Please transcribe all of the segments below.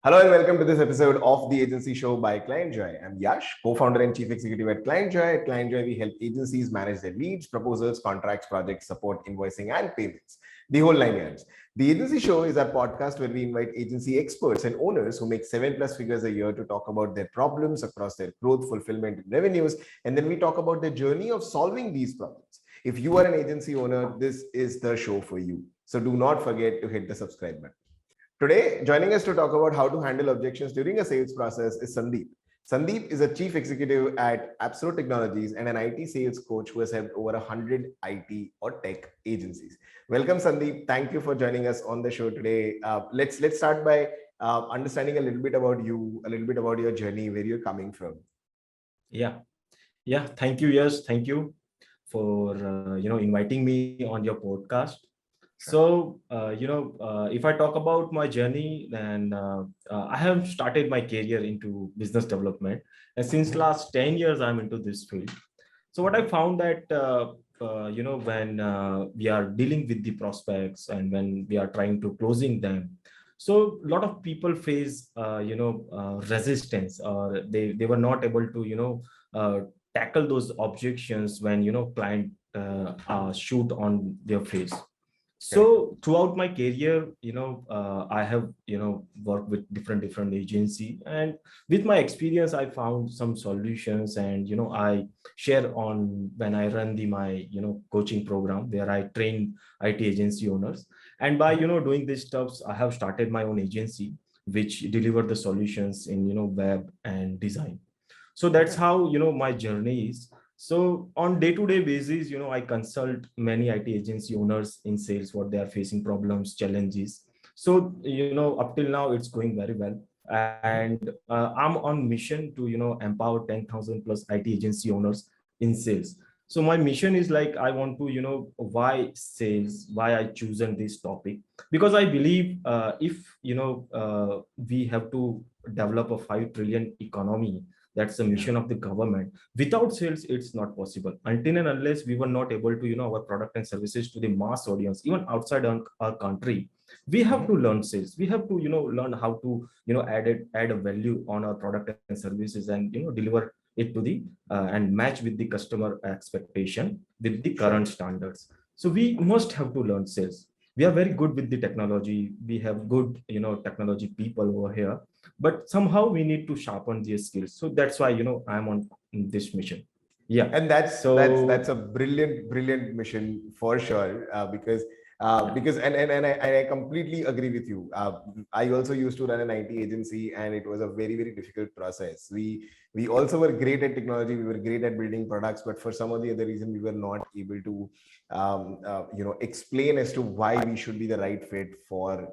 Hello and welcome to this episode of the Agency Show by Clientjoy. I'm Yash, co-founder and chief executive at Clientjoy. At Clientjoy, we help agencies manage their leads, proposals, contracts, projects, support, invoicing, and payments. The whole 9 yards. The Agency Show is our podcast where we invite agency experts and owners who make 7+ figures a year to talk about their problems across their growth, fulfillment, and revenues. And then we talk about the journey of solving these problems. If you are an agency owner, this is the show for you. So do not forget to hit the subscribe button. Today, joining us to talk about how to handle objections during a sales process is Sandeep. Sandeep is a chief executive at Appsrow Technologies and an IT sales coach who has helped over 100 IT or tech agencies. Welcome, Sandeep. Thank you for joining us on the show today. Let's start by understanding a little bit about you, a little bit about your journey, where you're coming from. Yeah. Thank you. Yes, thank you for inviting me on your podcast. So, if I talk about my journey, then I have started my career into business development. And since last 10 years, I'm into this field. So what I found that, when we are dealing with the prospects and when we are trying to closing them, so a lot of people face, resistance, or they were not able to, tackle those objections when, client shoot on their face. So throughout my career, I have, worked with different agency, and with my experience, I found some solutions, and, I share on when I run my, coaching program where I train IT agency owners. And by, doing these stuffs, I have started my own agency, which deliver the solutions in, web and design. So that's how, my journey is. So on day-to-day basis, I consult many IT agency owners in sales, what they are facing, problems, challenges. So, up till now, it's going very well. And I'm on mission to, empower 10,000 plus IT agency owners in sales. So my mission is like, I want to, why sales, why I chosen this topic, because I believe if, we have to develop a 5 trillion economy. That's the mission of the government. Without sales, it's not possible. Until and unless we were not able to, our product and services to the mass audience, even outside our country, we have to learn sales. We have to, learn how to, add a value on our product and services, and, deliver it to the and match with the customer expectation with the current standards. So we must have to learn sales. We are very good with the technology. We have good, technology people over here, but somehow we need to sharpen these skills. So that's why, I'm on this mission. Yeah. And that's a brilliant mission for sure, because I completely agree with you. I also used to run an IT agency, and it was a very difficult process. We also were great at technology, we were great at building products, but for some of the other reason, we were not able to explain as to why we should be the right fit for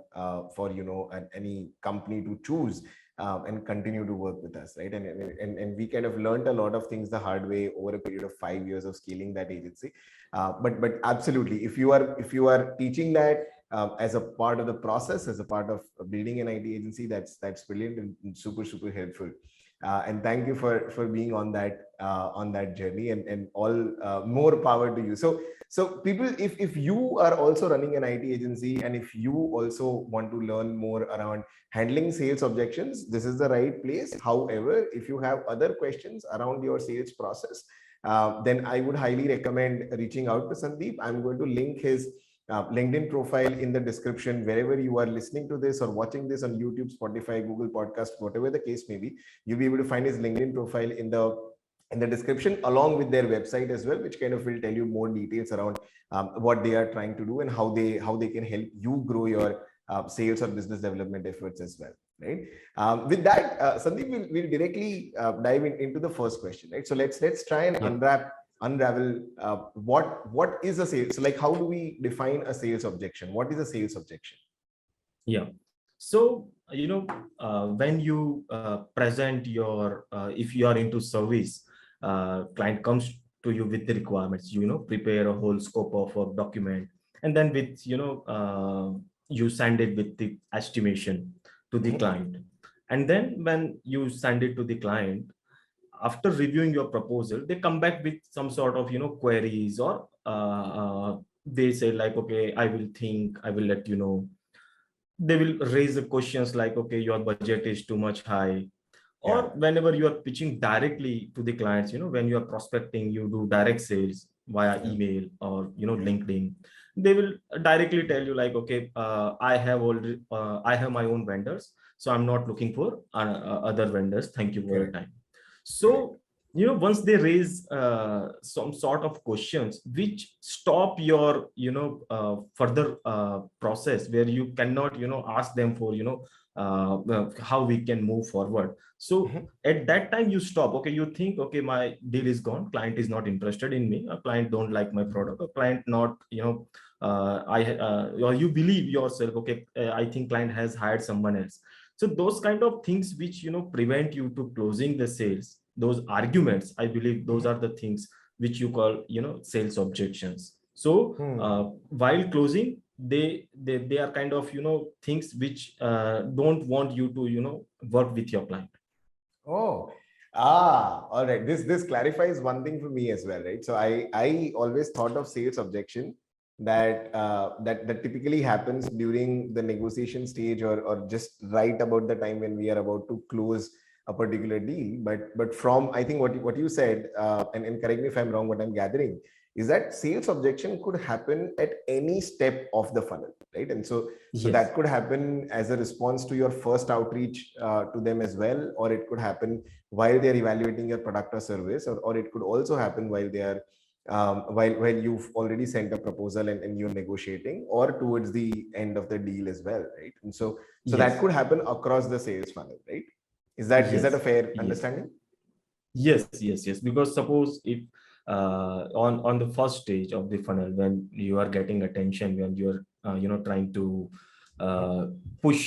any company to choose. And continue to work with us, right? And we kind of learned a lot of things the hard way over a period of 5 years of scaling that agency. But absolutely, if you are teaching that as a part of the process, as a part of building an IT agency, that's brilliant and super helpful. And thank you for being on that journey, and all more power to you. So people, if you are also running an IT agency, and if you also want to learn more around handling sales objections, this is the right place. However, if you have other questions around your sales process, then I would highly recommend reaching out to Sandeep. I'm going to link his LinkedIn profile in the description wherever you are listening to this or watching this on YouTube, Spotify, Google Podcast, whatever the case may be. You'll be able to find his LinkedIn profile in the description, along with their website as well, which kind of will tell you more details around what they are trying to do and how they can help you grow your sales or business development efforts as well, right? With that, Sandeep, we'll directly dive into the first question, right? So let's try and unravel what is a sales. So like, how do we define a sales objection? What is a sales objection? Yeah. So, when you present your, if you are into service, client comes to you with the requirements, prepare a whole scope of a document, and then with, you send it with the estimation to the client. And then when you send it to the client, after reviewing your proposal, they come back with some sort of, queries, or they say like, okay, I will think, I will let you know. they will raise the questions like, okay, your budget is too much high. Or Yeah. whenever you are pitching directly to the clients, when you are prospecting, you do direct sales via Yeah. email or Yeah. LinkedIn. They will directly tell you like, okay, I have my own vendors, so I'm not looking for other vendors. Thank you for your Correct. time. Correct. So once they raise some sort of questions which stop your further process, where you cannot ask them for how we can move forward. So Mhm. at that time you stop. Okay, you think, okay, my deal is gone, client is not interested in me, a client don't like my product, a client not or you believe yourself, okay, I think client has hired someone else. So those kind of things which prevent you to closing the sales, those arguments, I believe those Mhm. are the things which you call sales objections. So Hmm. while closing, they are kind of things which don't want you to work with your client. Oh, all right. This clarifies one thing for me as well, right? So I always thought of sales objection that typically happens during the negotiation stage, or just right about the time when we are about to close a particular deal. But from, I think, what you said, and correct me if I'm wrong, what I'm gathering is that sales objection could happen at any step of the funnel, right? And so Yes. that could happen as a response to your first outreach to them as well, or it could happen while they're evaluating your product or service, or it could also happen while they are while you've already sent a proposal, and you're negotiating, or towards the end of the deal as well, right? And so that Yes. could happen across the sales funnel, right? Is that a Yes. fair Yes. understanding? Yes, yes, yes. Because suppose if on the first stage of the funnel, when you are getting attention, when you're trying to Mhm. uh, push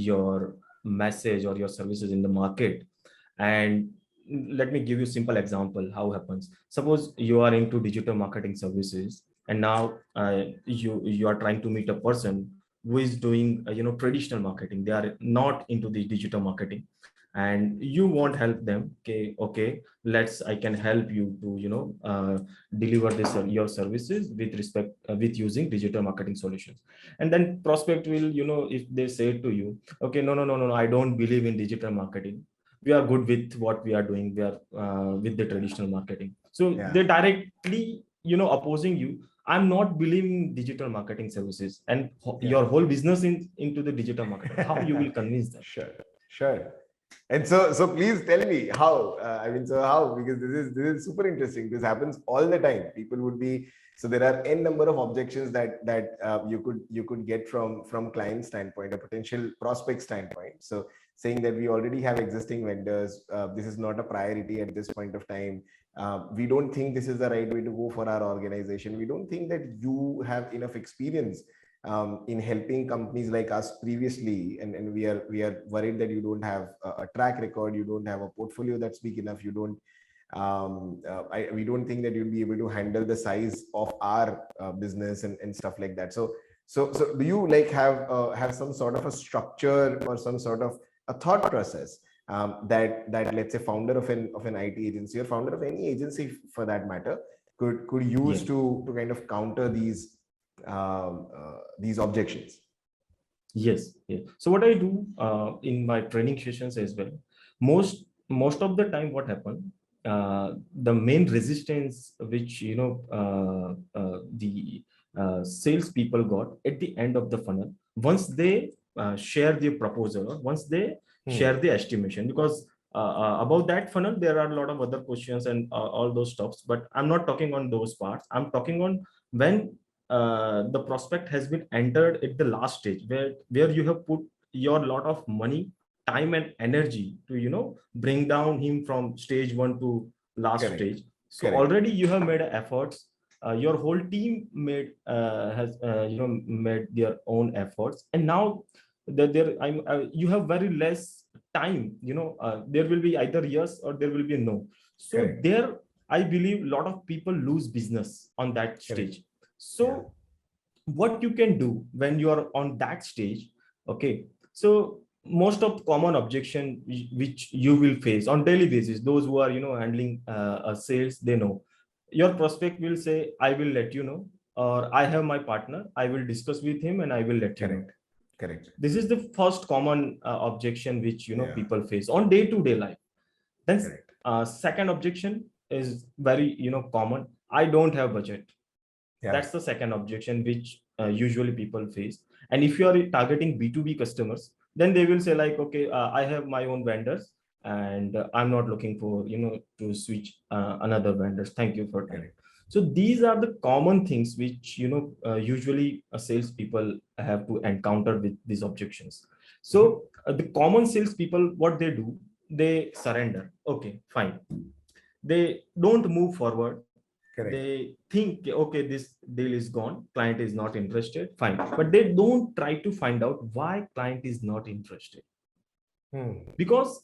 your message or your services in the market, and let me give you a simple example how happens. Suppose you are into digital marketing services, and now you are trying to meet a person who is doing traditional marketing. They are not into the digital marketing, and you won't help them. Okay, let's I can help you to deliver this your services with respect with using digital marketing solutions. And then prospect will, if they say to you, okay, no, no, no, no, no, I don't believe in digital marketing, we are good with what we are doing, we are with the traditional marketing. So Yeah. they directly opposing you. I'm not believing in digital marketing services, and Yeah. your whole business into the digital marketing, how you will convince them? Sure, sure. And so please tell me how. I mean, so how? Because this is super interesting. This happens all the time. People would be, so there are n number of objections that you could get from client standpoint, a potential prospect standpoint. So saying that we already have existing vendors, this is not a priority at this point of time. We don't think this is the right way to go for our organization. We don't think that you have enough experience in helping companies like us previously, and we are worried that you don't have a track record, you don't have a portfolio that's big enough, you don't we don't think that you'll be able to handle the size of our business, and stuff like that. So do you like have some sort of a structure, or some sort of a thought process, that let's say founder of an IT agency, or founder of any agency for that matter, could use Yeah. to kind of counter these objections? Yes, yes. So what I do in my training sessions as well, most of the time, what happen, the main resistance which the sales people got at the end of the funnel, once they share the proposal, or once they share Hmm. the estimation, because about that funnel there are a lot of other questions and all those stuffs, but I'm not talking on those parts. I'm talking on when the prospect has been entered at the last stage, where you have put your lot of money, time and energy to bring down him from stage 1 to last Correct. stage. So Correct. already you have made efforts, your whole team made has made their own efforts, and now that you have very less time. There will be either yes or there will be no. So Correct. there, I believe a lot of people lose business on that Correct. stage. Yeah. So what you can do when you are on that stage, okay, so most of common objection which you will face on daily basis, those who are handling sales, they know your prospect will say, I will let you know, or I have my partner, I will discuss with him and I will let you know. Correct. Correct. This is the first common objection which Yeah. people face on day-to-day life. Then Correct. second objection is very common. I don't have budget. Yeah. That's the second objection which usually people face. And if you are targeting B2B customers, then they will say like, okay, I have my own vendors, and I'm not looking for to switch another vendors. Thank you for time. Correct. So these are the common things which usually salespeople have to encounter with these objections. So the common salespeople, what they do, they surrender. Okay, fine. They don't move forward. Correct. They think, okay, this deal is gone, client is not interested, fine, but they don't try to find out why client is not interested. Because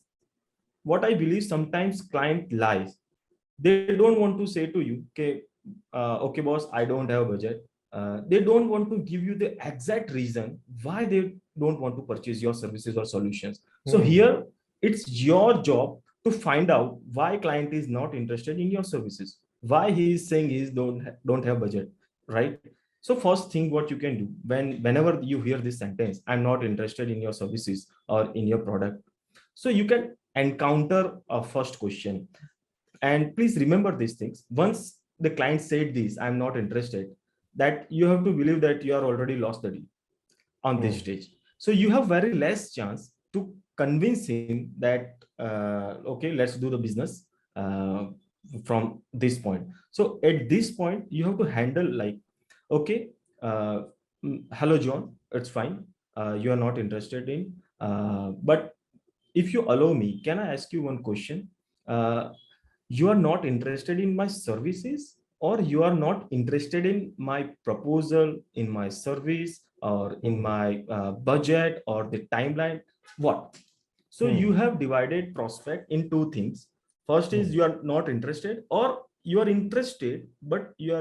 what I believe, sometimes client lies. They don't want to say to you, okay, okay boss, I don't have budget. They don't want to give you the exact reason why they don't want to purchase your services or solutions. So here it's your job to find out why client is not interested in your services, why he is saying he don't have budget, right? So first thing what you can do, whenever you hear this sentence, I'm not interested in your services or in your product, so you can encounter a first question. And please remember these things. Once the client said this, I'm not interested, that you have to believe that you are already lost the deal on this stage. So you have very less chance to convince him that, okay, let's do the business from this point. So at this point, you have to handle like, okay, hello, John, it's fine. You are not interested in, but if you allow me, can I ask you one question? You are not interested in my services, or you are not interested in my proposal, in my service, or in my budget or the timeline? What? So you have divided prospect in two things. First is you are not interested, or you are interested but you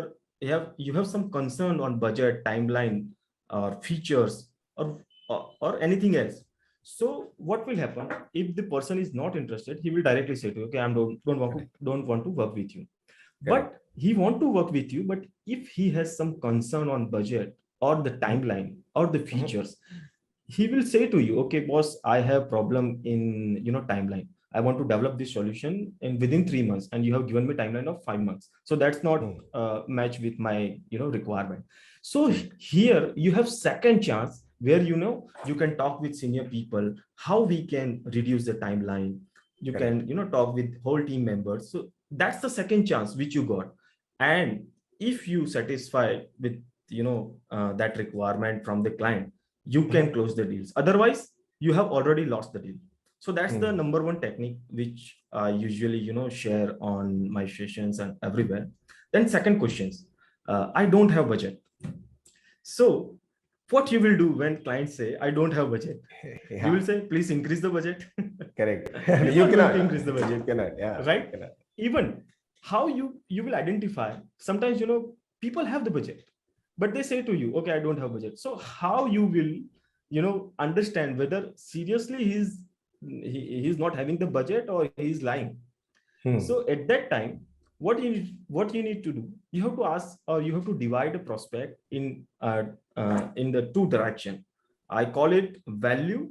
have some concern on budget, timeline, or features, or anything else. So what will happen if the person is not interested? He will directly say to you, okay, I don't want to work with you. But he want to work with you, but if he has some concern on budget or the timeline or the features, he will say to you, okay boss, I have problem in timeline. I want to develop this solution in within 3 months, and you have given me timeline of 5 months, so that's not match with my requirement. So here you have second chance where you can talk with senior people how we can reduce the timeline. You can talk with whole team members. So that's the second chance which you got. And if you satisfy with that requirement from the client, you can close the deals. Otherwise, you have already lost the deal. So that's the number one technique which I usually share on my sessions and everywhere. Then second questions, I don't have budget. So what you will do when clients say I don't have budget? You will say, please increase the budget. Correct. You cannot increase the budget. You cannot, yeah. Right? Cannot. Even how you will identify, sometimes people have the budget, but they say to you, okay, I don't have budget. So how you will understand whether seriously he's not having the budget or he's lying. So at that time, what you need to do, you have to ask, or you have to divide a prospect in the two direction. I call it value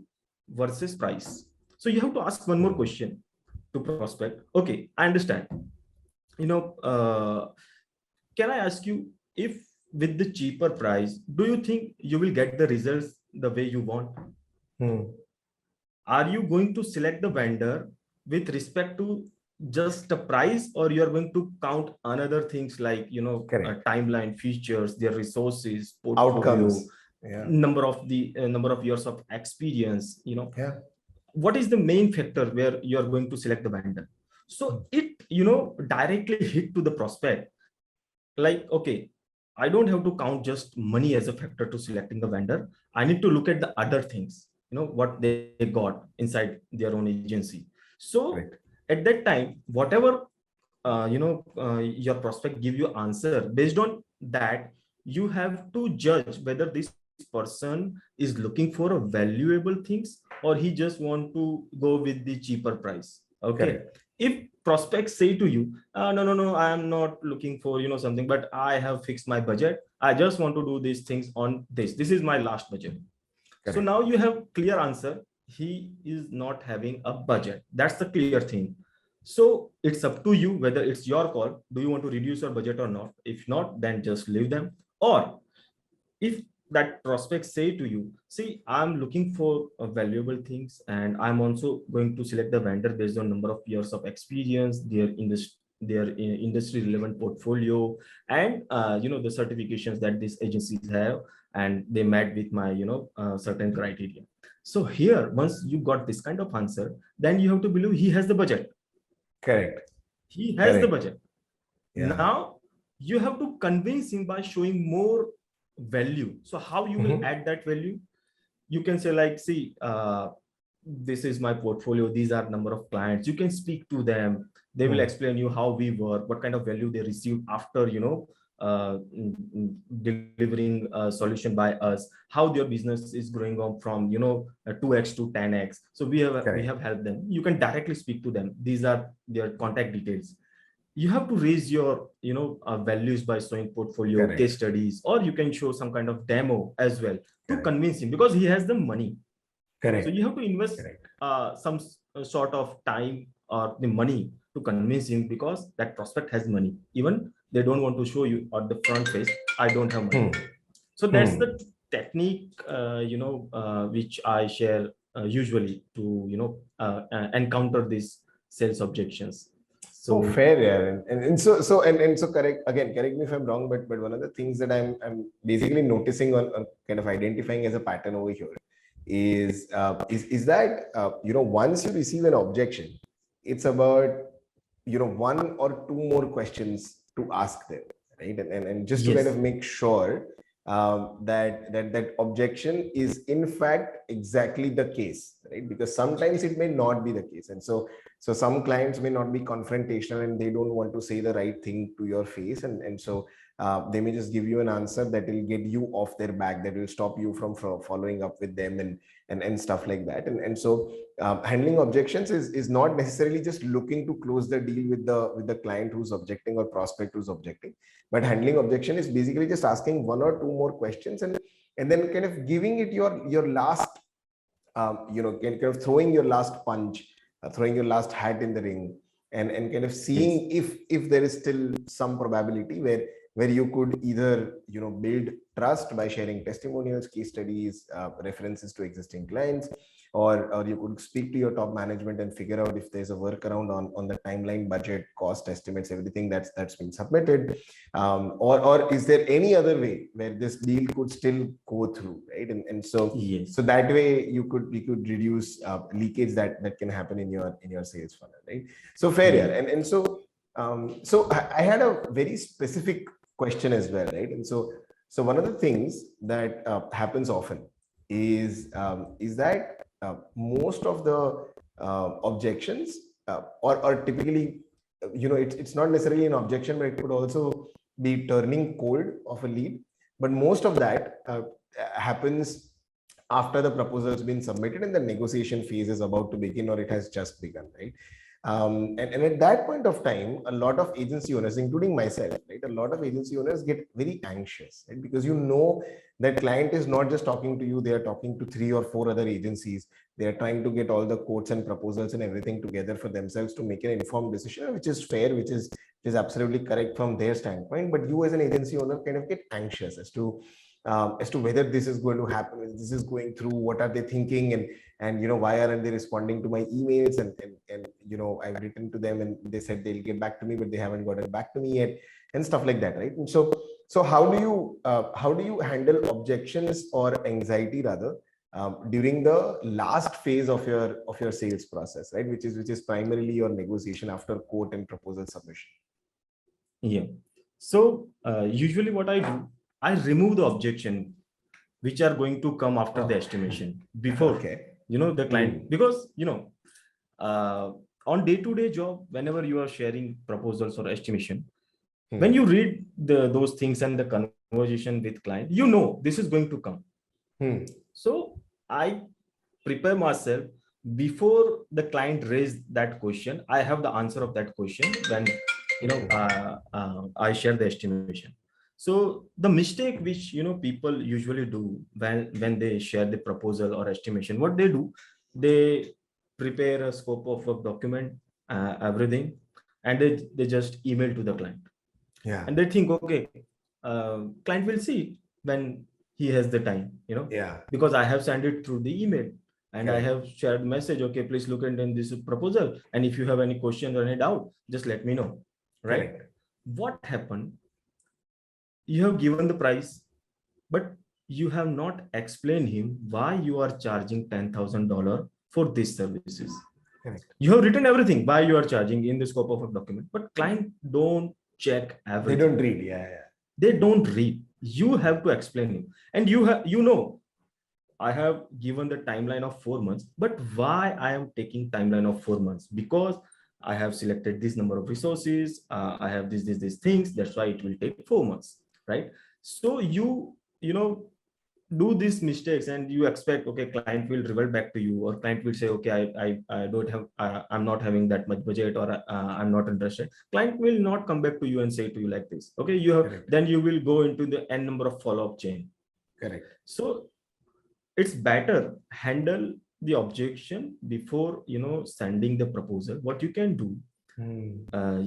versus price. So you have to ask one more question to prospect. Okay, I understand. Can I ask you, if with the cheaper price, do you think you will get the results the way you want? Are you going to select the vendor with respect to just the price, or you are going to count another things like timeline, features, their resources, portfolio, outcomes, number of years of experience? What is the main factor where you are going to select the vendor? So it directly hit to the prospect, like, okay, I don't have to count just money as a factor to selecting the vendor. I need to look at the other things, what they got inside their own agency. So at that time, whatever your prospect give you answer, based on that, you have to judge whether this person is looking for a valuable things, or he just want to go with the cheaper price. Okay. If prospects say to you, no, I am not looking for something, but I have fixed my budget, I just want to do these things on this is my last budget. So now you have clear answer. He is not having a budget. That's the clear thing. So it's up to you whether it's your call. Do you want to reduce your budget or not? If not, then just leave them. Or if that prospect say to you, see, I'm looking for valuable things, and I'm also going to select the vendor based on number of years of experience, their industry relevant portfolio, and the certifications that these agencies have, and they met with my certain criteria. So here, once you got this kind of answer, then you have to believe he has the budget. Correct. He has the budget. Now you have to convince him by showing more value. So how you will add that value? You can say like, see, this is my portfolio, these are number of clients. You can speak to them. They will explain you how we work, what kind of value they receive after delivering a solution by us, how their business is growing on from 2x to 10x. So we have helped them. You can directly speak to them. These are their contact details. You have to raise your values by showing portfolio, case studies, or you can show some kind of demo as well to convince him, because he has the money. So you have to invest some sort of time or the money to convince him, because that prospect has money. Even they don't want to show you on the front face, I don't have money. So that's the technique which I share usually to encounter these sales objections. So fair, yeah. And so correct me if I'm wrong, but one of the things that I'm basically noticing on kind of identifying as a pattern over here is that once you receive an objection, it's about one or two more questions to ask them, right? And just to kind of make sure that objection is in fact exactly the case, right? Because sometimes it may not be the case, and so some clients may not be confrontational and they don't want to say the right thing to your face, and so they may just give you an answer that will get you off their back, that will stop you from following up with them and stuff like that. And so handling objections is not necessarily just looking to close the deal with the client who's objecting or prospect who's objecting, but handling objection is basically just asking one or two more questions and then kind of giving it your last kind of throwing your last punch, throwing your last hat in the ring, and kind of seeing if there is still some probability where you could either build trust by sharing testimonials, case studies, references to existing clients, or you could speak to your top management and figure out if there's a workaround on the timeline, budget, cost estimates, everything that's been submitted, or is there any other way where this deal could still go through, right? And so so that way we could reduce leakage that can happen in your sales funnel, right? So fair, and so I had a very specific question as well, right? And so one of the things that happens often is that most of the objections or typically it's not necessarily an objection, but it could also be turning cold of a lead, but most of that happens after the proposal has been submitted and the negotiation phase is about to begin or it has just begun, right? And at that point of time, a lot of agency owners, including myself, right, a lot of agency owners get very anxious, right? Because that client is not just talking to you, they are talking to 3 or 4 other agencies. They are trying to get all the quotes and proposals and everything together for themselves to make an informed decision, which is fair, which is absolutely correct from their standpoint. But you as an agency owner kind of get anxious as to whether this is going to happen, whether this is going through, what are they thinking, and why aren't they responding to my emails, and I've written to them and they said they'll get back to me, but they haven't gotten back to me yet, and stuff like that, right? And so how do you handle objections or anxiety rather during the last phase of your sales process, right, which is primarily your negotiation after quote and proposal submission? So usually what I do, I remove the objection which are going to come after the estimation before the client, because on day-to-day job, whenever you are sharing proposals or estimation, when you read those things and the conversation with client, this is going to come. So I prepare myself before the client raised that question. I have the answer of that question when I share the estimation. So the mistake which people usually do when they share the proposal or estimation, what they do, they prepare a scope of work document, everything, and they just email to the client, Yeah. and they think, okay, client will see it when he has the time, Yeah. because I have sent it through the email, and I Correct. have shared message, okay, please look into this proposal, and if you have any question or any doubt, just let me know, right? Correct. What happened? You have given the price, but you have not explained him why you are charging $10,000 for these services. Correct. You have written everything why you are charging in the scope of a document, but client don't check They everything. don't read. Yeah. Yeah. They don't read. You have to explain him, and I have given the timeline of 4 months, but why I am taking timeline of 4 months? Because I have selected this number of resources. I have these things. That's why it will take 4 months, right? So you do these mistakes, and you expect, okay, client will revert back to you, or client will say, okay, I don't have, I'm not having that much budget, or I'm not interested. Client will not come back to you and say to you like this, okay, Correct. then you will go into the n number of follow-up chain. Correct. So it's better handle the objection before sending the proposal. What you can do,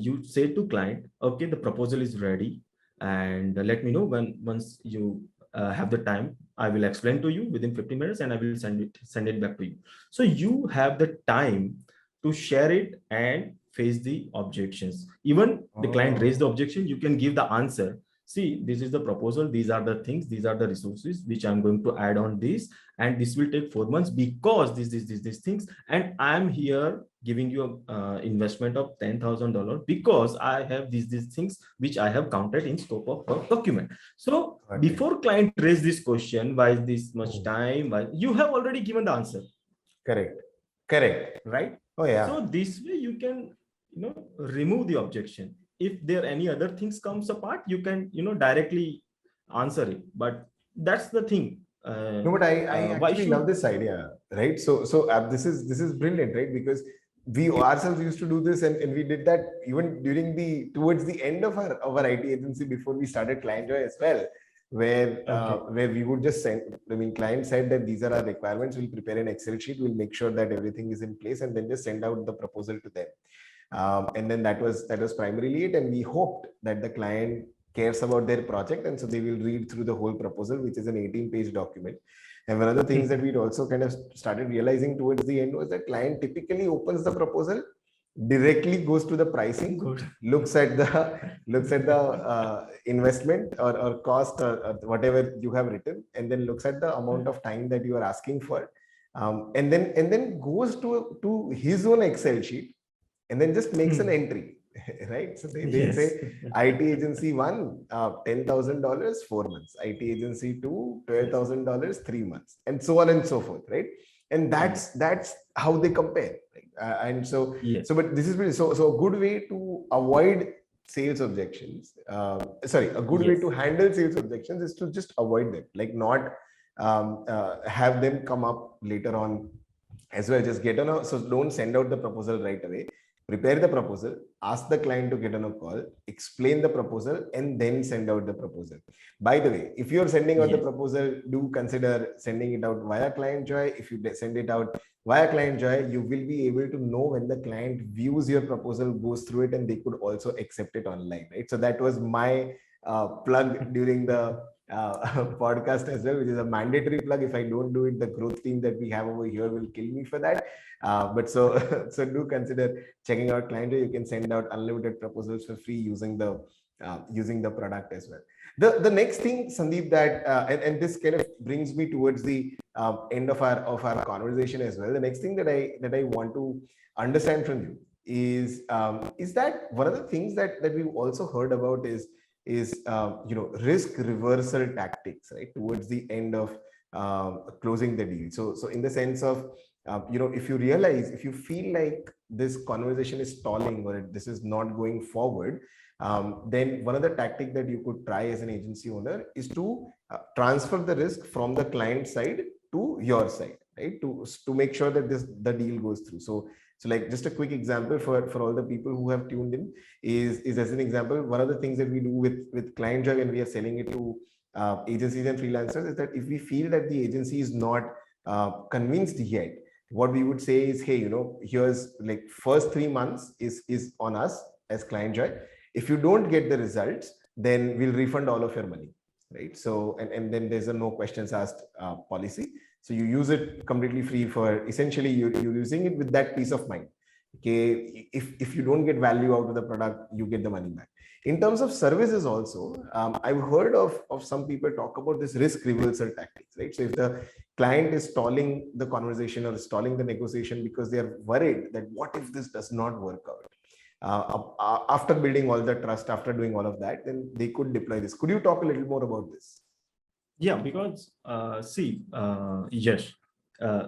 you say to client, okay, the proposal is ready, and let me know once you have the time. I will explain to you within 15 minutes, and I will send it back to you. So you have the time to share it and face the objections. Even the client raise the objection, you can give the answer. See, this is the proposal, these are the things, these are the resources which I'm going to add on this, and this will take 4 months because these things, and I'm here giving you a investment of $10,000 because I have these things which I have counted in scope of work document. So before client raise this question, why is this much time, why, you have already given the answer. Correct. Correct. Right? Oh yeah. So this way you can remove the objection. If there any other things comes apart, you can directly answer it. But that's the thing. No, but I actually love this idea, right? So this is brilliant, right? Because we ourselves used to do this, and we did that even during towards the end of our IT agency before we started Clientjoy as well, where we would just send. I mean, client said that these are our requirements. We'll prepare an Excel sheet. We'll make sure that everything is in place, and then just send out the proposal to them. And then that was primarily it, and we hoped that the client cares about their project, and so they will read through the whole proposal, which is an 18-page document. And one of the things that we'd also kind of started realizing towards the end was that client typically opens the proposal, directly goes to the pricing, looks at the investment or cost or whatever you have written, and then looks at the amount of time that you are asking for, and then goes to his own Excel sheet, and then just makes an entry. Right, so they say IT agency 1, $10,000 4 months, IT agency 2, $12,000 3 months, and so on and so forth, right? And that's how they compare, right? And so but this is really so a good way to avoid sales objections. A good way to handle sales objections is to just avoid them, like not have them come up later on as well. Just get on a, so don't send out the proposal right away. Prepare the proposal, ask the client to get on a call, explain the proposal, and then send out the proposal. By the way, if you're sending out the proposal, do consider sending it out via Clientjoy. If you send it out via Clientjoy, you will be able to know when the client views your proposal, goes through it, and they could also accept it online, right? So that was my plug during the podcast as well, which is a mandatory plug. If I don't do it, the growth team that we have over here will kill me for that. But so do consider checking out Clientjoy. You can send out unlimited proposals for free using the product as well. The next thing, Sandeep, that and this kind of brings me towards the end of our conversation as well. The next thing that I want to understand from you is that one of the things that we've also heard about is risk reversal tactics, right, towards the end of closing the deal. So in the sense of if you feel like this conversation is stalling or this is not going forward, then one of the tactics that you could try as an agency owner is to transfer the risk from the client side to your side, right, to make sure that the deal goes through. So So like just a quick example for all the people who have tuned in is as an example, one of the things that we do with Clientjoy when we are selling it to agencies and freelancers is that if we feel that the agency is not convinced yet, what we would say is, hey, here's like first 3 months is on us as Clientjoy. If you don't get the results, then we'll refund all of your money, right? So and then there's a no questions asked policy. So you use it completely free for essentially you're using it with that peace of mind. Okay, if you don't get value out of the product, you get the money back. In terms of services also, I've heard of some people talk about this risk reversal tactics, right? So if the client is stalling the conversation or stalling the negotiation because they are worried that what if this does not work out, after building all the trust, after doing all of that, then they could deploy this. Could you talk a little more about this? Yeah, because yes,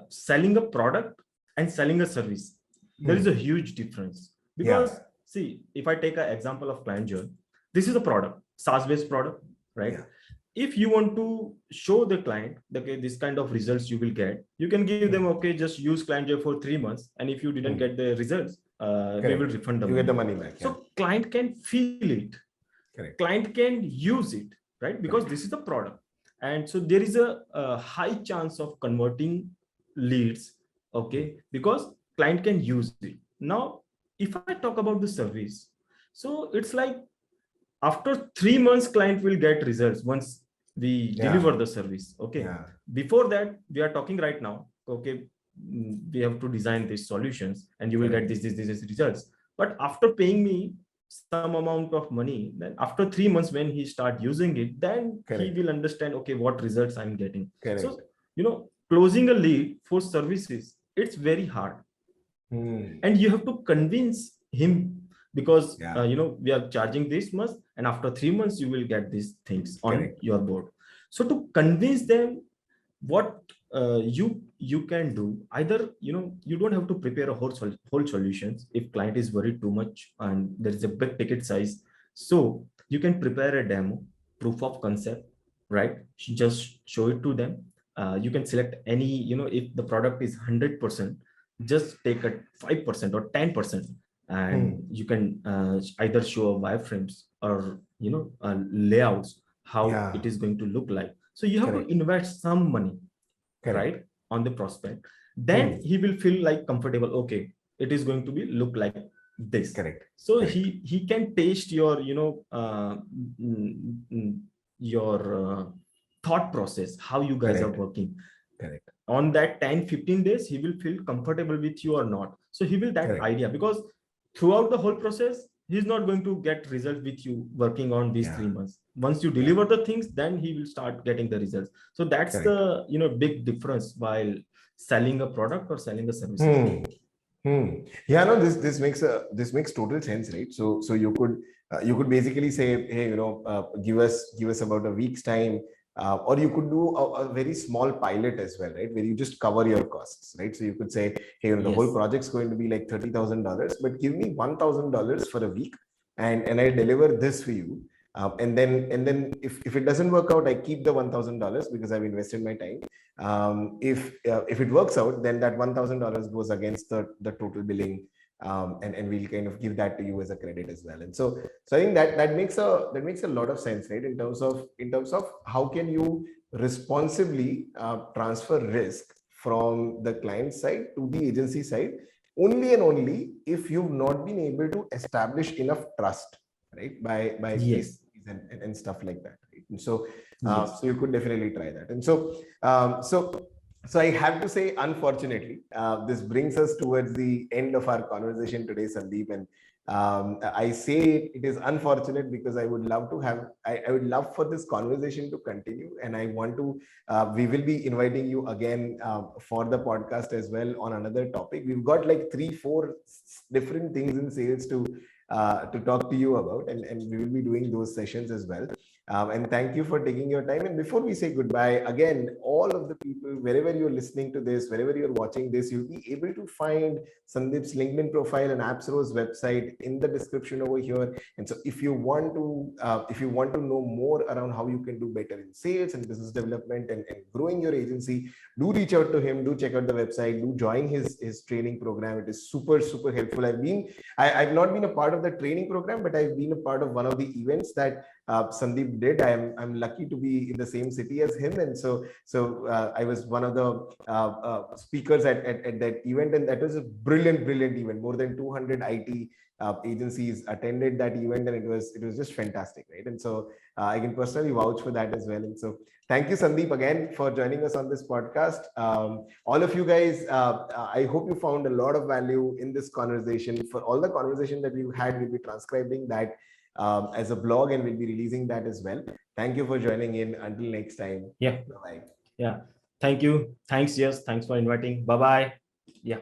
selling a product and selling a service, there is a huge difference. Because see, if I take an example of Clientjoy, this is a product, SaaS-based product, right? Yeah. If you want to show the client, okay, this kind of results you will get, you can give them, okay, just use Clientjoy for 3 months, and if you didn't get the results, we will refund them. You get the money back. So client can feel it. Correct. Client can use it, right? Because this is the product. And so there is a high chance of converting leads, okay, because client can use it. Now, if I talk about the service, so it's like after 3 months, client will get results once we deliver the service, okay. Before that, we are talking right now, okay, we have to design these solutions and you will get this results. But after paying me some amount of money, then after 3 months when he start using it, then he will understand, okay, what results I'm getting. So closing a lead for services, it's very hard. And you have to convince him, because we are charging this much, and after 3 months you will get these things on your board. So to convince them, what you can do, either you don't have to prepare a whole solutions if client is worried too much and there is a big ticket size. So you can prepare a demo, proof of concept, right? Just show it to them. You can select any, if the product is 100%, just take a 5% or 10%, and you can either show wireframes or layouts, how it is going to look like. So you have to invest some money, right, on the prospect. Then he will feel like comfortable, okay, it is going to be look like this. So he can taste your your thought process, how you guys are working. On that 10-15 days, he will feel comfortable with you or not. So he will that idea, because throughout the whole process, he's not going to get results with you working on these 3 months. Once you deliver the things, then he will start getting the results. So that's the big difference while selling a product or selling a service. Yeah, no, this makes total sense, right? So you could basically say, hey, give us about a week's time. Or you could do a very small pilot as well, right? Where you just cover your costs, right? So you could say, hey, the whole project's going to be like $30,000, but give me $1,000 for a week, and I deliver this for you. And then if it doesn't work out, I keep the $1,000 because I've invested my time. If it works out, then that $1,000 goes against the total billing. And we'll kind of give that to you as a credit as well. And so I think that makes a lot of sense, right? In terms of how can you responsibly transfer risk from the client side to the agency side, only and only if you've not been able to establish enough trust, right? By cases and stuff like that. Right? And so so you could definitely try that. And so I have to say, unfortunately, this brings us towards the end of our conversation today, Sandeep. And I say it is unfortunate because I would love for this conversation to continue. And I want to, we will be inviting you again for the podcast as well on another topic. We've got like 3-4 different things in sales to talk to you about, and we will be doing those sessions as well. And thank you for taking your time. And before we say goodbye, again, all of the people, wherever you're listening to this, wherever you're watching this, you'll be able to find Sandeep's LinkedIn profile and Appsrow's website in the description over here. And so if you want to know more around how you can do better in sales and business development and growing your agency, do reach out to him, do check out the website, do join his training program. It is super, super helpful. I've not been a part of the training program, but I've been a part of one of the events that Sandeep did. I'm lucky to be in the same city as him, and so I was one of the speakers at that event, and that was a brilliant event. More than 200 IT agencies attended that event, and it was just fantastic, right? And so I can personally vouch for that as well. And so thank you, Sandeep, again for joining us on this podcast. All of you guys, I hope you found a lot of value in this conversation. For all the conversation that we've had, we'll be transcribing that as a blog, and we'll be releasing that as well. Thank you for joining in. Until next time. Yeah. Bye-bye. Yeah. Thank you. Thanks. Yes. Thanks for inviting. Bye-bye. Yeah.